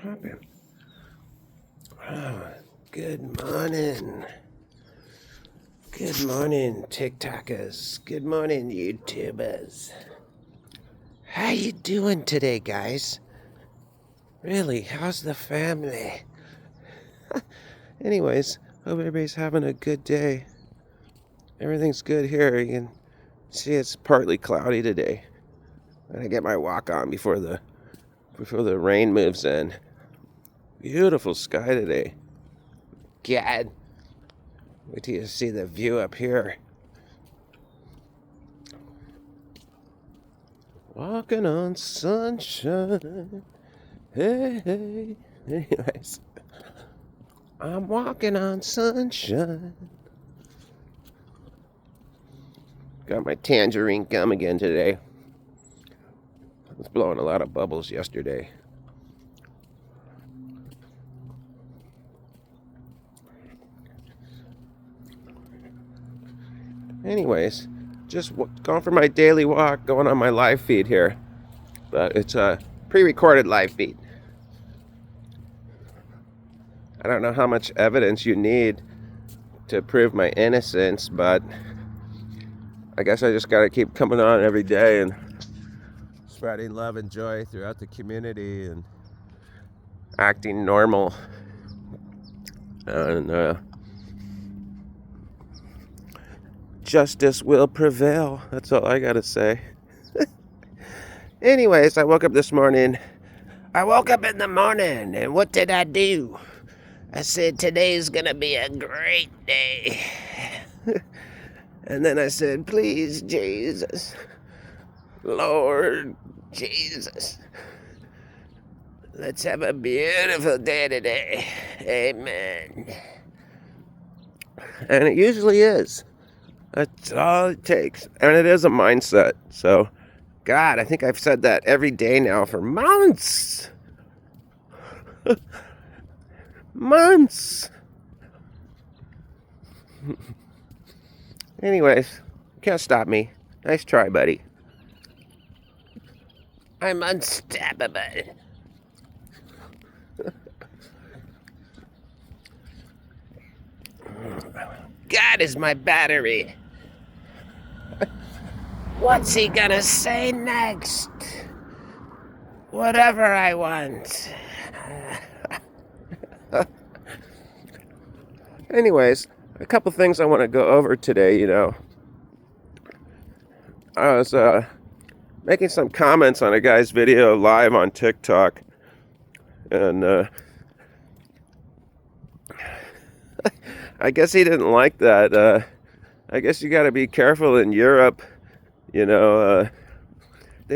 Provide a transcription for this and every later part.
happened? Oh, good morning. Good morning, TikTokers. Good morning, YouTubers. How you doing today, guys? Really, how's the family? Anyways, hope everybody's having a good day. Everything's good here. You can see it's partly cloudy today. I'm gonna get my walk on before the rain moves in. Beautiful sky today. God, wait till you see the view up here. Walking on sunshine. Hey, hey. Anyways, I'm walking on sunshine. Got my tangerine gum again today. I was blowing a lot of bubbles yesterday. Anyways, just going for my daily walk, going on my live feed here. But it's a pre-recorded live feed. I don't know how much evidence you need to prove my innocence, but I guess I just gotta keep coming on every day and spreading love and joy throughout the community and acting normal. And justice will prevail. That's all I gotta say. Anyways, I woke up this morning. I woke up in the morning, and what did I do? I said, today's gonna be a great day. And then I said, please, Jesus, Lord Jesus, let's have a beautiful day today. Amen. And it usually is. That's all it takes. And it is a mindset. So, God, I think I've said that every day now for months. Months. Anyways, can't stop me. Nice try, buddy. I'm unstoppable. God is my battery. What's he gonna say next? Whatever I want. Anyways, a couple things I want to go over today, I was making some comments on a guy's video live on TikTok, and I guess he didn't like that. I guess you got to be careful in Europe. They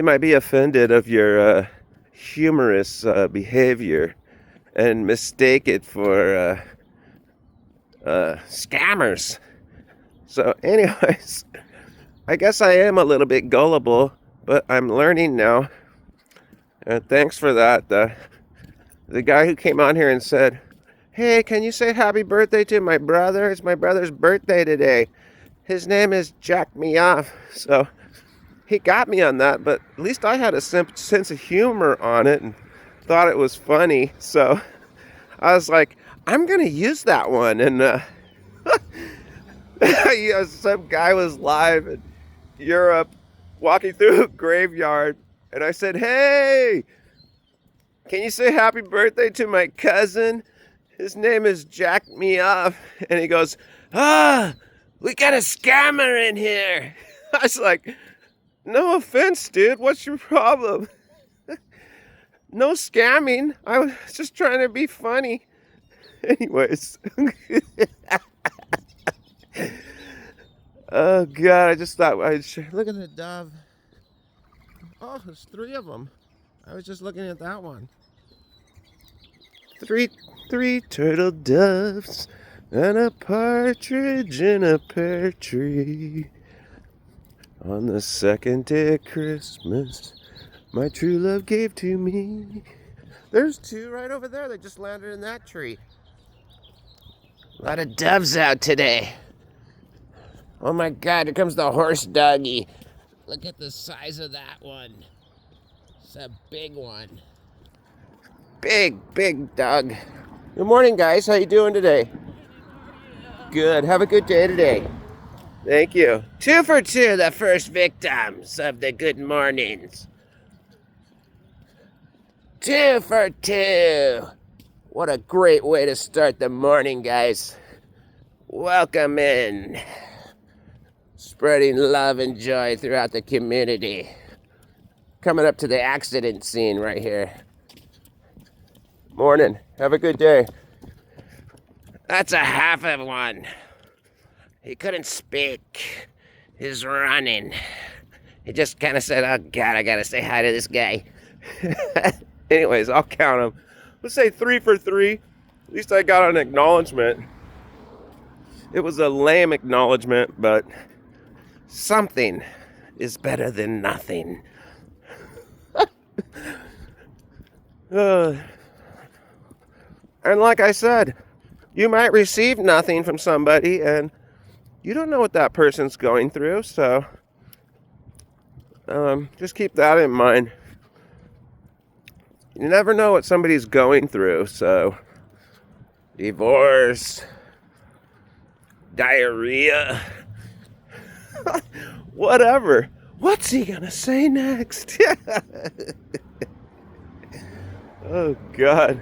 might be offended of your humorous behavior and mistake it for scammers. So anyways, I guess I am a little bit gullible, but I'm learning now. And thanks for that. The guy who came on here and said, hey, can you say happy birthday to my brother? It's my brother's birthday today. His name is Jack Me Off. So he got me on that, but at least I had a sense of humor on it and thought it was funny. So I was like, I'm going to use that one. And some guy was live in Europe walking through a graveyard. And I said, hey, can you say happy birthday to my cousin? His name is Jack Me Off. And he goes, we got a scammer in here. I was like, no offense, dude. What's your problem? No scamming. I was just trying to be funny. Anyways. Oh, God. I just thought I'd share. Look at the dove. Oh, there's 3 of them. I was just looking at that one. Three turtle doves and a partridge in a pear tree. On the second day of Christmas, my true love gave to me. There's 2 right over there. They just landed in that tree. A lot of doves out today. Oh my God, here comes the horse doggy. Look at the size of that one. It's a big one. big dog. Good morning, guys. How you doing today? Good. Have a good day today. Thank you. 2 for 2, the first victims of the good mornings. 2 for 2. What a great way to start the morning, guys. Welcome in. Spreading love and joy throughout the community. Coming up to the accident scene right here. Morning. Have a good day. That's a half of one. He couldn't speak. He's running. He just kind of said, oh, God, I got to say hi to this guy. Anyways, I'll count them. Let's say 3 for 3. At least I got an acknowledgement. It was a lame acknowledgement, but something is better than nothing. And like I said, you might receive nothing from somebody, and you don't know what that person's going through, so just keep that in mind. You never know what somebody's going through, so divorce, diarrhea, whatever. What's he gonna say next? Oh, God.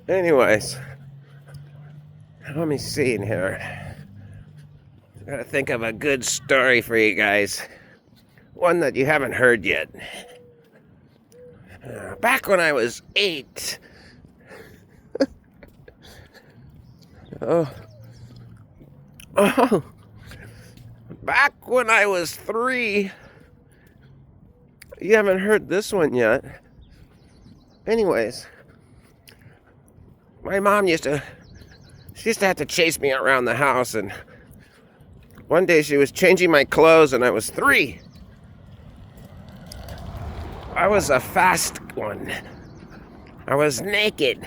Anyways, let me see in here. I gotta think of a good story for you guys. One that you haven't heard yet. Back when I was 8. Oh. Back when I was 3. You haven't heard this one yet. Anyways, my mom used to have to chase me around the house, and one day she was changing my clothes and I was 3. I was a fast one. I was naked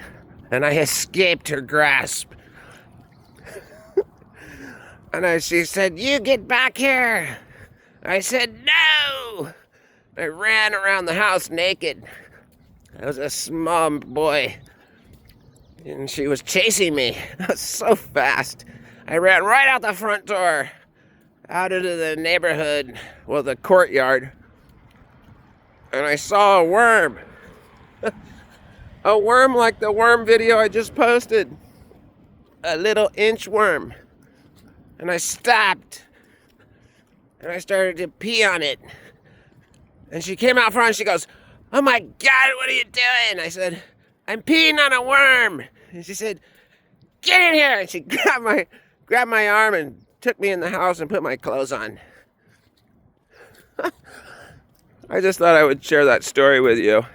and I escaped her grasp. And she said, "You get back here." I said, "No." I ran around the house naked. I was a small boy. And she was chasing me. I was so fast. I ran right out the front door, out into the neighborhood, well, the courtyard. And I saw a worm. A worm like the worm video I just posted. A little inchworm. And I stopped. And I started to pee on it. And she came out front and she goes, "Oh my God, what are you doing?" I said, "I'm peeing on a worm." And she said, "Get in here." And she grabbed my arm and took me in the house and put my clothes on. I just thought I would share that story with you.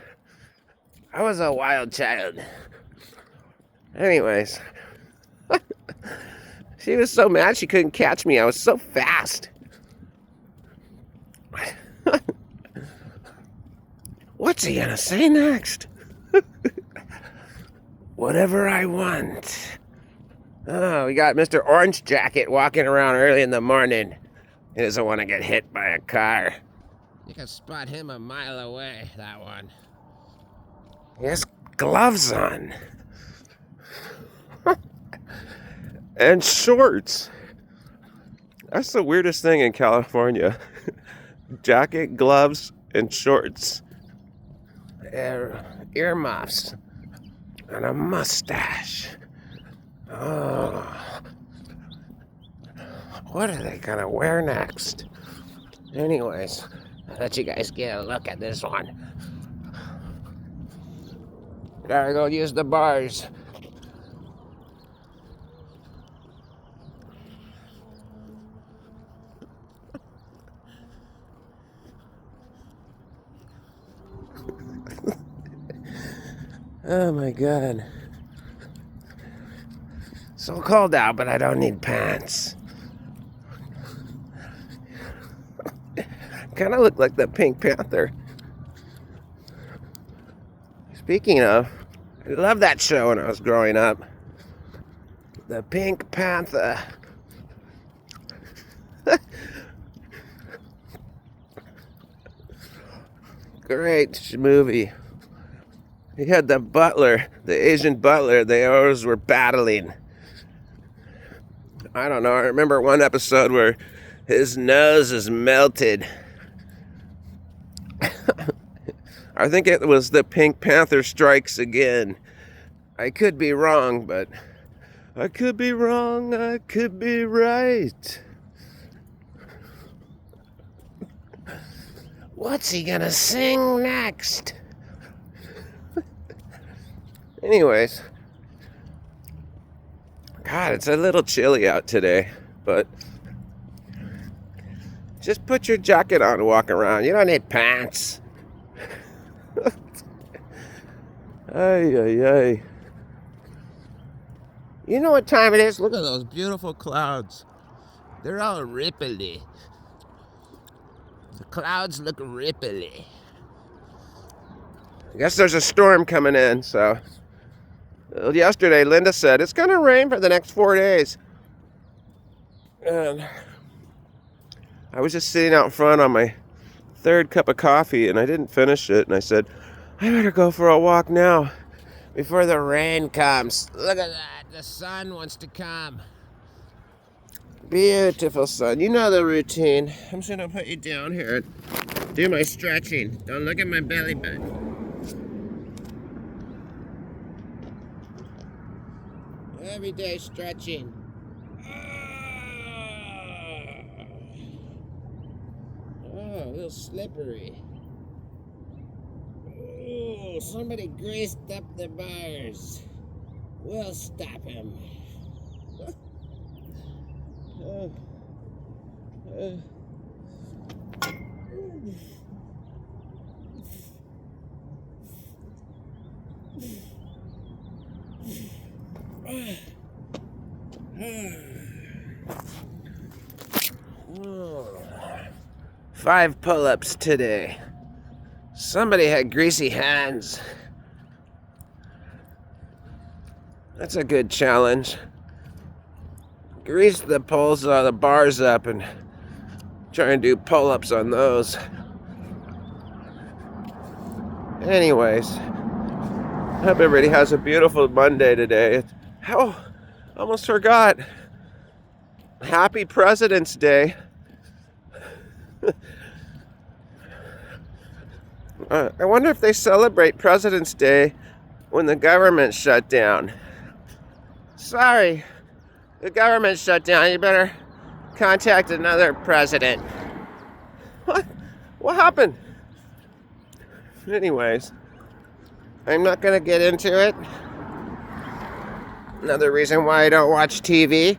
I was a wild child. Anyways, she was so mad she couldn't catch me. I was so fast. What's he gonna say next? Whatever I want. Oh, we got Mr. Orange Jacket walking around early in the morning. He doesn't want to get hit by a car. You can spot him a mile away, that one. He has gloves on. And shorts. That's the weirdest thing in California. Jacket, gloves, and shorts. Earmuffs. And a mustache. Oh. What are they gonna wear next? Anyways, I'll let you guys get a look at this one. Gotta go use the bars. Oh my God. So cold out, but I don't need pants. Kind of look like the Pink Panther. Speaking of, I loved that show when I was growing up. The Pink Panther. Great movie. He had the butler, the Asian butler. They always were battling. I don't know. I remember one episode where his nose is melted. I think it was the Pink Panther Strikes Again. I could be wrong, but I could be wrong. I could be right. What's he gonna sing next? Anyways, God, it's a little chilly out today, but just put your jacket on and walk around. You don't need pants. Ay, ay, ay. You know what time it is? Look at those beautiful clouds. They're all ripply. The clouds look ripply. I guess there's a storm coming in, so. Yesterday, Linda said, it's going to rain for the next 4 days. And I was just sitting out front on my third cup of coffee, and I didn't finish it. And I said, I better go for a walk now before the rain comes. Look at that. The sun wants to come. Beautiful sun. You know the routine. I'm just going to put you down here and do my stretching. Don't look at my belly button. Everyday stretching. Oh, a little slippery. Oh, somebody greased up the bars. We'll stop him. Five pull-ups today. Somebody had greasy hands. That's a good challenge. Grease the the bars up and try and do pull-ups on those. Anyways, I hope everybody has a beautiful Monday today. Oh, almost forgot. Happy President's Day. I wonder if they celebrate President's Day when the government shut down. Sorry, the government shut down. You better contact another president. What? What happened? Anyways, I'm not going to get into it. Another reason why I don't watch TV.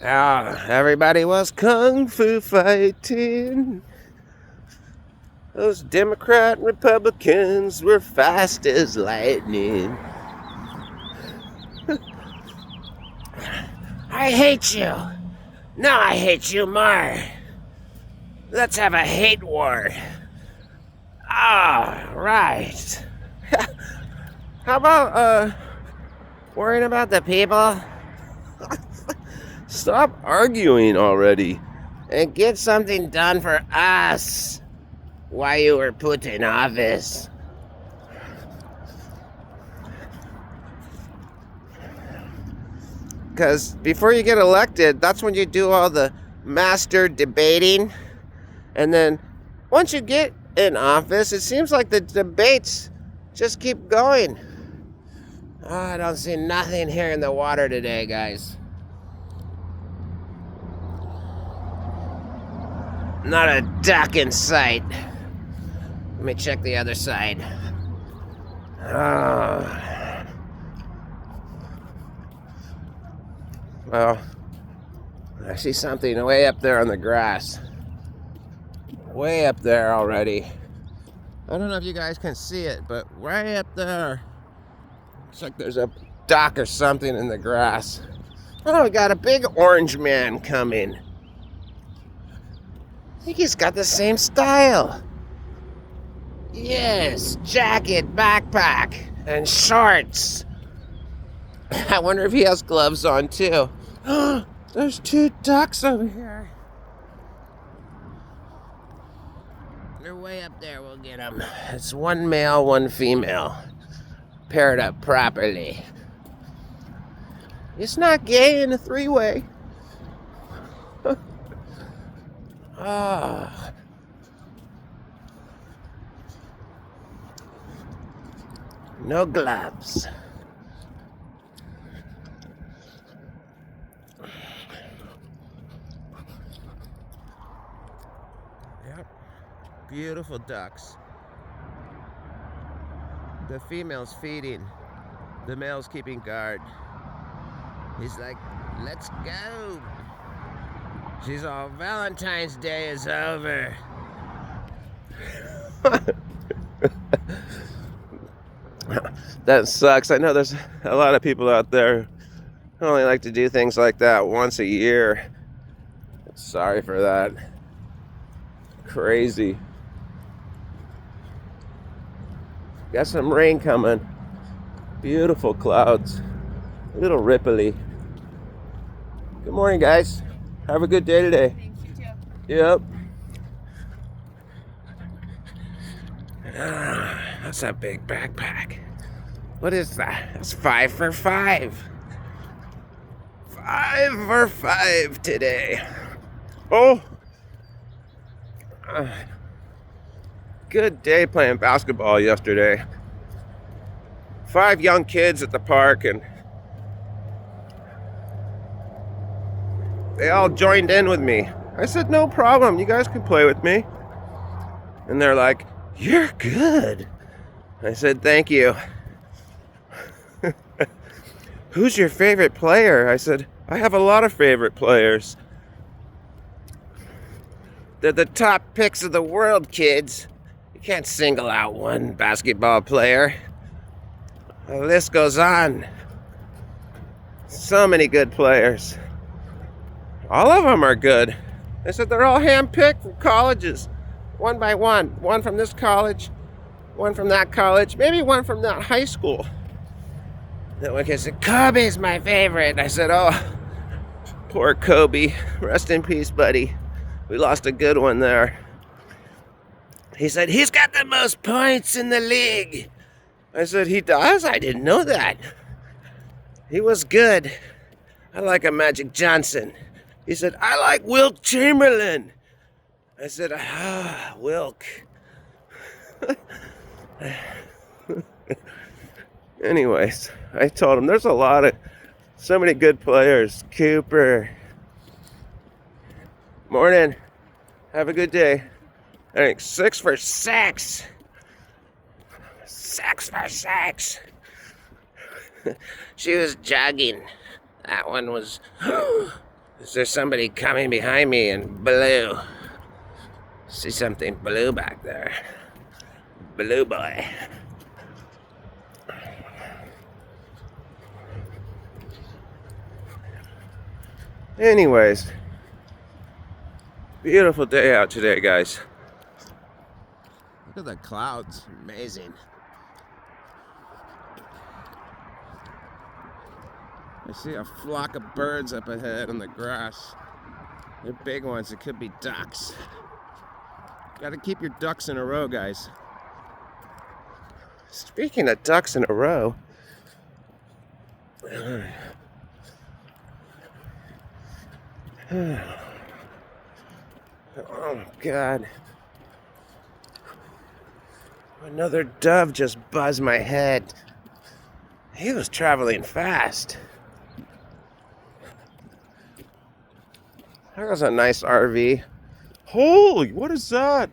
Everybody was kung fu fighting. Those Democrat and Republicans were fast as lightning. I hate you. Now I hate you more. Let's have a hate war. Right. How about worrying about the people? Stop arguing already and get something done for us while you were put in office. Because before you get elected, that's when you do all the master debating. And then once you get in office, it seems like the debates just keep going. I don't see nothing here in the water today, guys. Not a duck in sight. Let me check the other side. Well, I see something way up there on the grass. Way up there already. I don't know if you guys can see it, but way up there. Looks like there's a duck or something in the grass. Oh, we got a big orange man coming. I think he's got the same style. Yes, jacket, backpack, and shorts. I wonder if he has gloves on too. There's two ducks over here. They're way up there. We'll get them. It's one male, one female. Paired up properly. It's not gay in a three-way. Ah. No gloves. Yep. Beautiful ducks. The female's feeding. The male's keeping guard. He's like, let's go. She's all, Valentine's Day is over. That sucks. I know there's a lot of people out there who only like to do things like that once a year. Sorry for that. Crazy. Got some rain coming. Beautiful clouds. A little ripply. Good morning, guys. Have a good day today. Thanks, you too. Yep. That's a big backpack. What is that? That's 5 for 5. 5 for 5 today. Oh. Good day playing basketball yesterday. 5 young kids at the park, and they all joined in with me. I said, no problem, you guys can play with me. And they're like, you're good. I said, thank you. Who's your favorite player? I said, I have a lot of favorite players. They're the top picks of the world, kids. You can't single out one basketball player. The list goes on. So many good players. All of them are good. They said they're all handpicked from colleges, one by one. One from this college, one from that college, maybe one from that high school. That one kid said, Kobe's my favorite. I said, oh, poor Kobe. Rest in peace, buddy. We lost a good one there. He said, he's got the most points in the league. I said, he does? I didn't know that. He was good. I like a Magic Johnson. He said, I like Wilt Chamberlain. I said, Wilk. Anyways, I told him there's so many good players. Cooper. Morning. Have a good day. I think 6 for 6. 6 for 6. She was jogging. That one was... Is there somebody coming behind me in blue? See something blue back there. Blue boy. Anyways, beautiful day out today, guys. Look at the clouds. Amazing. I see a flock of birds up ahead in the grass. They're big ones. It could be ducks. Gotta keep your ducks in a row, guys. Speaking of ducks in a row, oh God. Another dove just buzzed my head. He was traveling fast. That was a nice RV. Holy, what is that?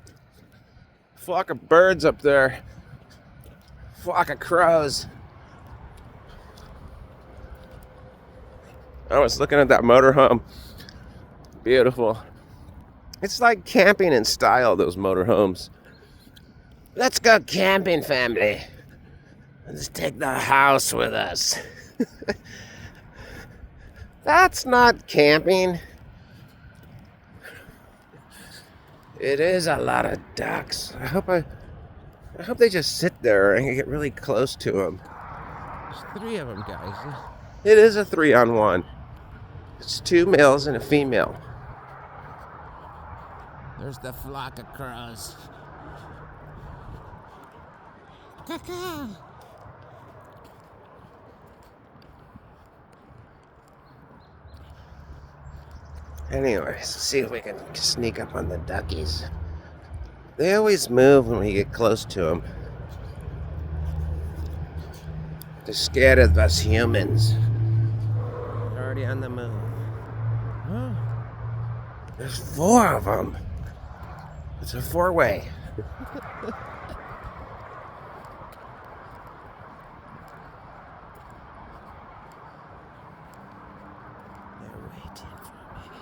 Flock of birds up there. Flock of crows. I was looking at that motorhome. Beautiful. It's like camping in style, those motorhomes. Let's go camping, family. Let's take the house with us. That's not camping. It is a lot of ducks. I hope they just sit there and get really close to them. There's 3 of them, guys. It is a 3-on-1. It's 2 males and a female. There's the flock of crows. Anyways, let's see if we can sneak up on the duckies. They always move when we get close to them. They're scared of us humans. They're already on the move. Oh, there's 4 of them. It's a 4-way. They're waiting for me.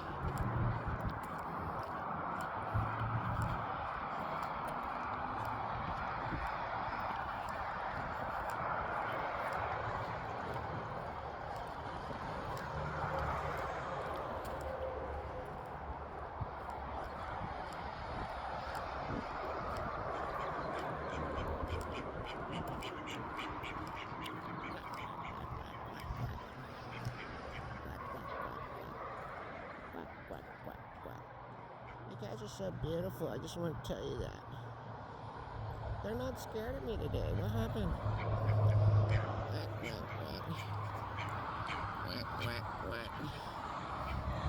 You guys are so beautiful. I just want to tell you that. They're not scared of me today. What happened?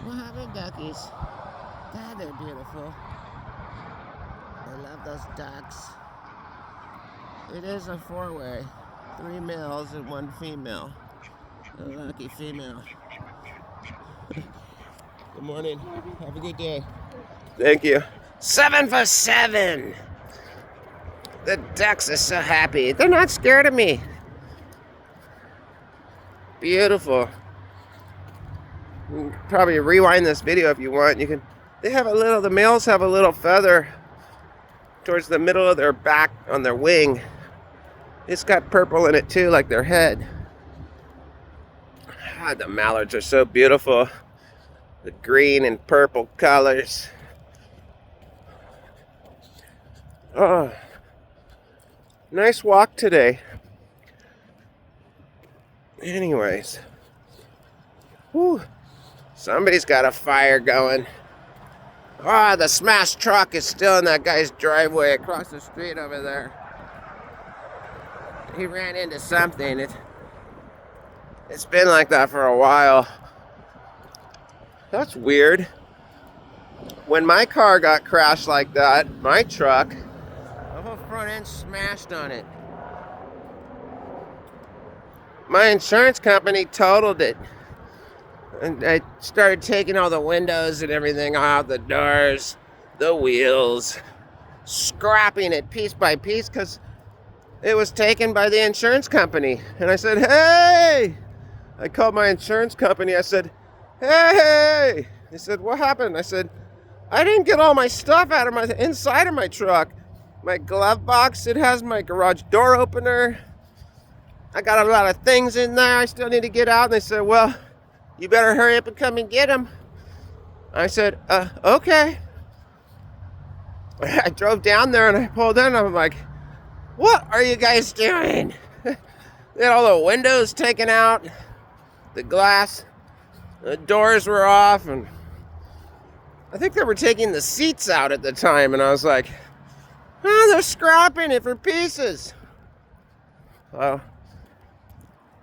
What happened, duckies? God, they're beautiful. I love those ducks. It is a 4-way. 3 males and 1 female. A lucky female. Good morning. Have a good day. Thank you. 7 for 7. The ducks are so happy. They're not scared of me. Beautiful. You can probably rewind this video if you want. You can. They have a little. The males have a little feather towards the middle of their back on their wing. It's got purple in it too, like their head. God, the mallards are so beautiful. The green and purple colors. Oh, nice walk today. Anyways, whew, somebody's got a fire going. Ah, the smashed truck is still in that guy's driveway across the street over there. He ran into something. It's been like that for a while. That's weird. When my car got crashed like that, my truck, the whole front end smashed on it. My insurance company totaled it. And I started taking all the windows and everything out, the doors, the wheels, scrapping it piece by piece because it was taken by the insurance company. And I said, hey! I called my insurance company. I said, hey! They said, what happened? I said, I didn't get all my stuff out of my inside of my truck. My glove box, it has my garage door opener. I got a lot of things in there I still need to get out. And they said, well, you better hurry up and come and get them. I said, okay. I drove down there and I pulled in and I'm like, what are you guys doing? They had all the windows taken out, the glass, the doors were off, and I think they were taking the seats out at the time, and I was like, oh, they're scrapping it for pieces. Well,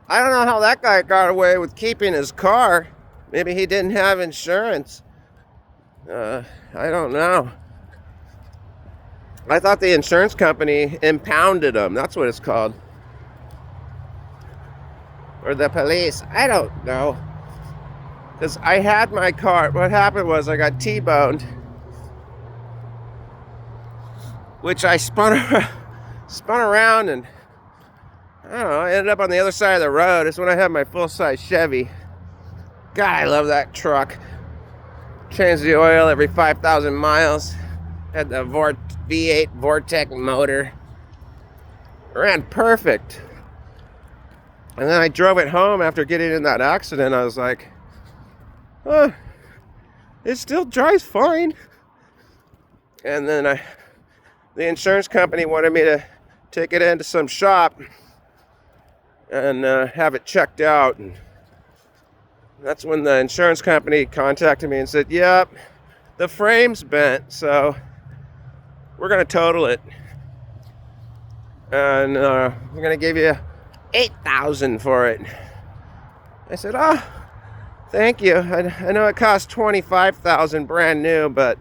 I don't know how that guy got away with keeping his car. Maybe he didn't have insurance. I don't know. I thought the insurance company impounded him. That's what it's called. Or the police. I don't know. Because I had my car. What happened was I got T-boned. Which I spun around and I don't know, I ended up on the other side of the road. It's when I had my full-size Chevy. God, I love that truck. Change the oil every 5,000 miles. Had the V8 Vortec motor. Ran perfect. And then I drove it home after getting in that accident. I was like, huh, it still drives fine. And then the insurance company wanted me to take it into some shop and have it checked out. And that's when the insurance company contacted me and said, yep, the frame's bent, so we're going to total it. and we're gonna give you 8,000 for it. I said, oh, thank you. I know it cost 25,000 brand new, but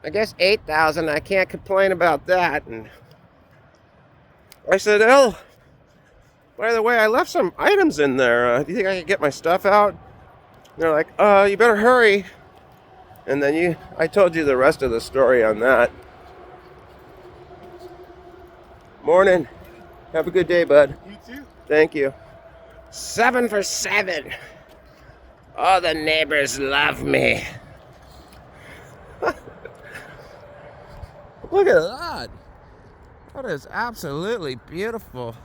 I guess 8,000. I can't complain about that. And I said, oh, by the way, I left some items in there. Do you think I can get my stuff out? And they're like, you better hurry. And then I told you the rest of the story on that. Morning. Have a good day, bud. You too. Thank you. 7 for 7. All the neighbors love me. Look at that. That is absolutely beautiful.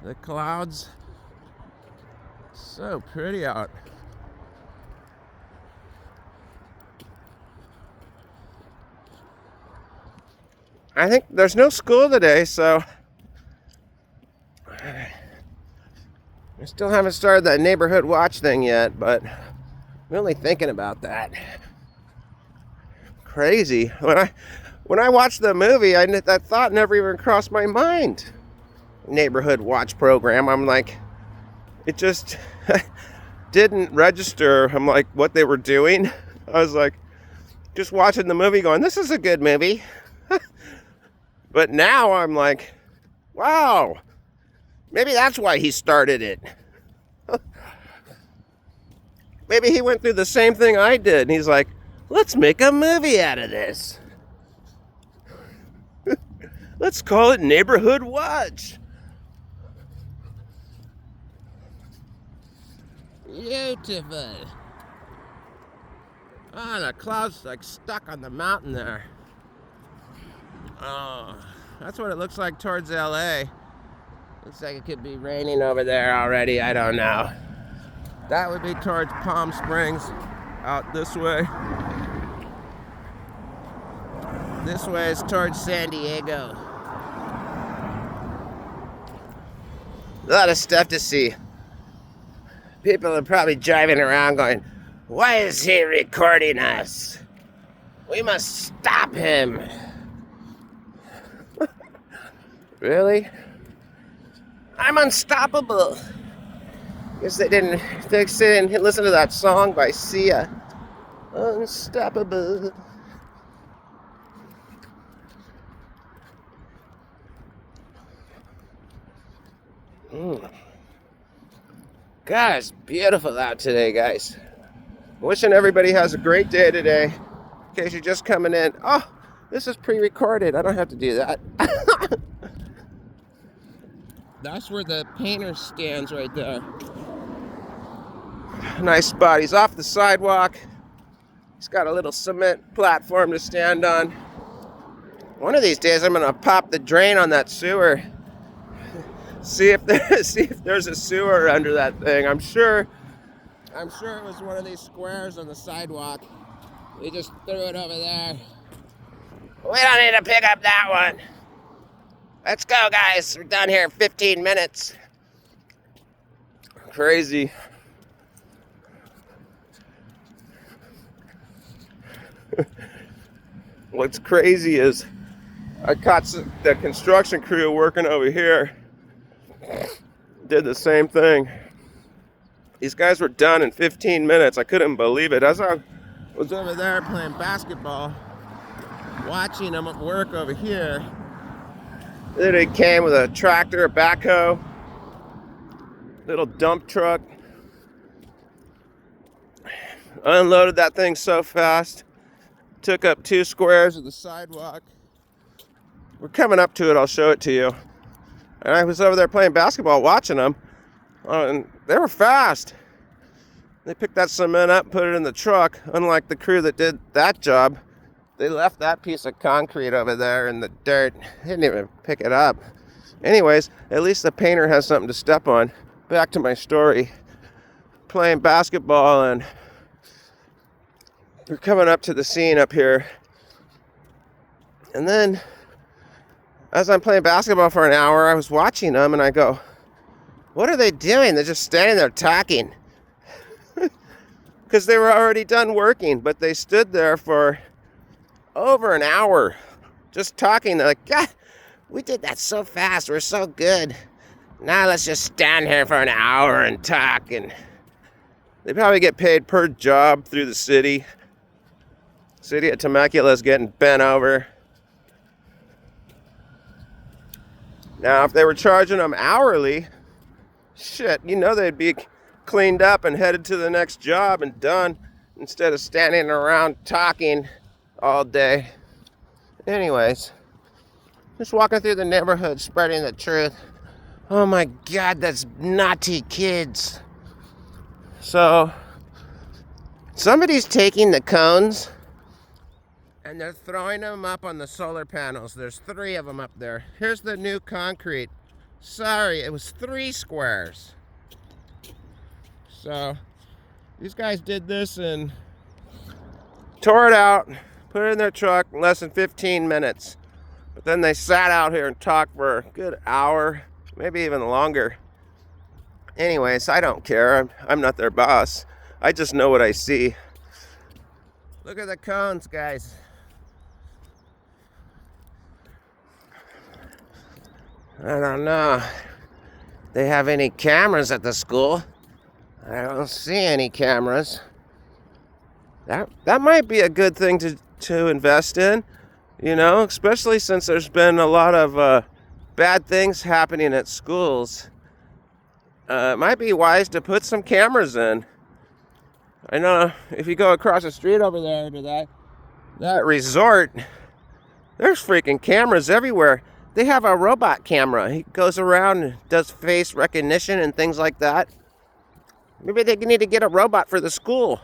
The clouds. So pretty out. I think there's no school today, so I still haven't started that neighborhood watch thing yet, but I'm really thinking about that. Crazy. When I watched the movie, that thought never even crossed my mind. Neighborhood watch program. I'm like, it just didn't register. I'm like, what they were doing. I was like, just watching the movie going, this is a good movie. But now I'm like, wow, maybe that's why he started it. Maybe he went through the same thing I did. And he's like, let's make a movie out of this. Let's call it Neighborhood Watch. Beautiful. Oh, the clouds like stuck on the mountain there. Oh, that's what it looks like towards LA. Looks like it could be raining over there already. I don't know. That would be towards Palm Springs, out this way. This way is towards San Diego. A lot of stuff to see. People are probably driving around going, why is he recording us? We must stop him. Really? I'm unstoppable. Guess they didn't listen to that song by Sia. Unstoppable. God, it's beautiful out today, guys. Wishing everybody has a great day today. In case you're just coming in. Oh, this is pre-recorded. I don't have to do that. That's where the painter stands right there. Nice spot. He's off the sidewalk. He's got a little cement platform to stand on. One of these days I'm gonna pop the drain on that sewer. See if there's a sewer under that thing. I'm sure it was one of these squares on the sidewalk. We just threw it over there. We don't need to pick up that one. Let's go, guys. We're done here in 15 minutes. Crazy. What's crazy is I caught the construction crew working over here. Did the same thing. These guys were done in 15 minutes. I couldn't believe it. As I was over there playing basketball, watching them at work over here, they came with a tractor, a backhoe, little dump truck. Unloaded that thing so fast. Took up 2 squares of the sidewalk. We're coming up to it. I'll show it to you. And I was over there playing basketball, watching them. And they were fast. They picked that cement up, put it in the truck. Unlike the crew that did that job, they left that piece of concrete over there in the dirt. They didn't even pick it up. Anyways, at least the painter has something to step on. Back to my story. Playing basketball, and we're coming up to the scene up here. And then, as I'm playing basketball for an hour, I was watching them, and I go, what are they doing? They're just standing there talking. Because they were already done working, but they stood there for over an hour just talking. They're like, God, We did that so fast. We're so good. Now let's just stand here for an hour and talk. And they probably get paid per job through the city. City of Temecula is getting bent over. Now, if they were charging them hourly, shit, you know they'd be cleaned up and headed to the next job and done instead of standing around talking all day. Anyways, just walking through the neighborhood, spreading the truth. Oh my God, that's naughty kids. So, somebody's taking the cones and they're throwing them up on the solar panels. There's 3 of them up there. Here's the new concrete. Sorry, it was 3 squares. So, these guys did this and tore it out, put it in their truck in less than 15 minutes. But then they sat out here and talked for a good hour, maybe even longer. Anyways, I don't care. I'm not their boss. I just know what I see. Look at the cones, guys. I don't know. They have any cameras at the school? I don't see any cameras. That might be a good thing to invest in, you know, especially since there's been a lot of bad things happening at schools. It might be wise to put some cameras in. I know if you go across the street over there to that resort, there's freaking cameras everywhere. They have a robot camera. He goes around and does face recognition and things like that. Maybe they need to get a robot for the school.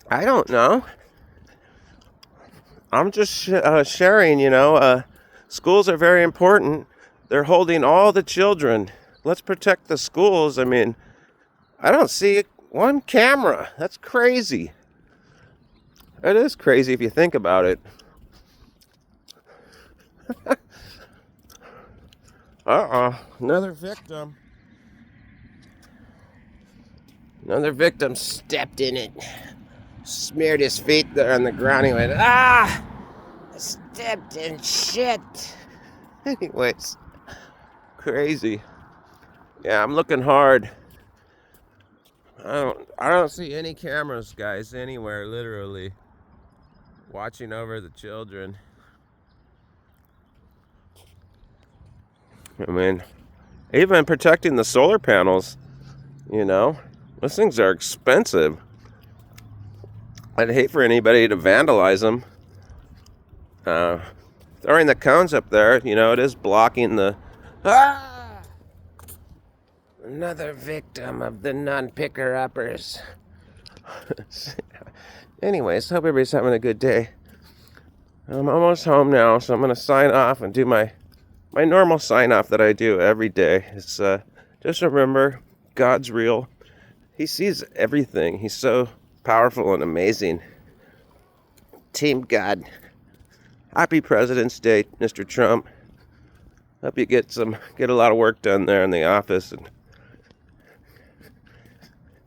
I don't know. I'm just sharing, you know. Schools are very important. They're holding all the children. Let's protect the schools. I mean, I don't see one camera. That's crazy. It is crazy if you think about it. Another victim. Another victim stepped in it. Smeared his feet there on the ground. He went, I stepped in shit. Anyways, crazy. Yeah, I'm looking hard. I don't see any cameras, guys, anywhere, literally. Watching over the children. I mean, even protecting the solar panels, you know, those things are expensive. I'd hate for anybody to vandalize them. Throwing the cones up there, you know, it is blocking the... Another victim of the non-picker-uppers. Anyways, hope everybody's having a good day. I'm almost home now, so I'm going to sign off and do my normal sign-off that I do every day. It's just remember, God's real. He sees everything. He's so powerful and amazing. Team God. Happy President's Day, Mr. Trump. Hope you get a lot of work done there in the office and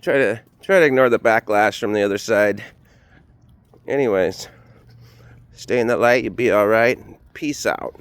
try to ignore the backlash from the other side. Anyways, stay in the light, you'll be all right. Peace out.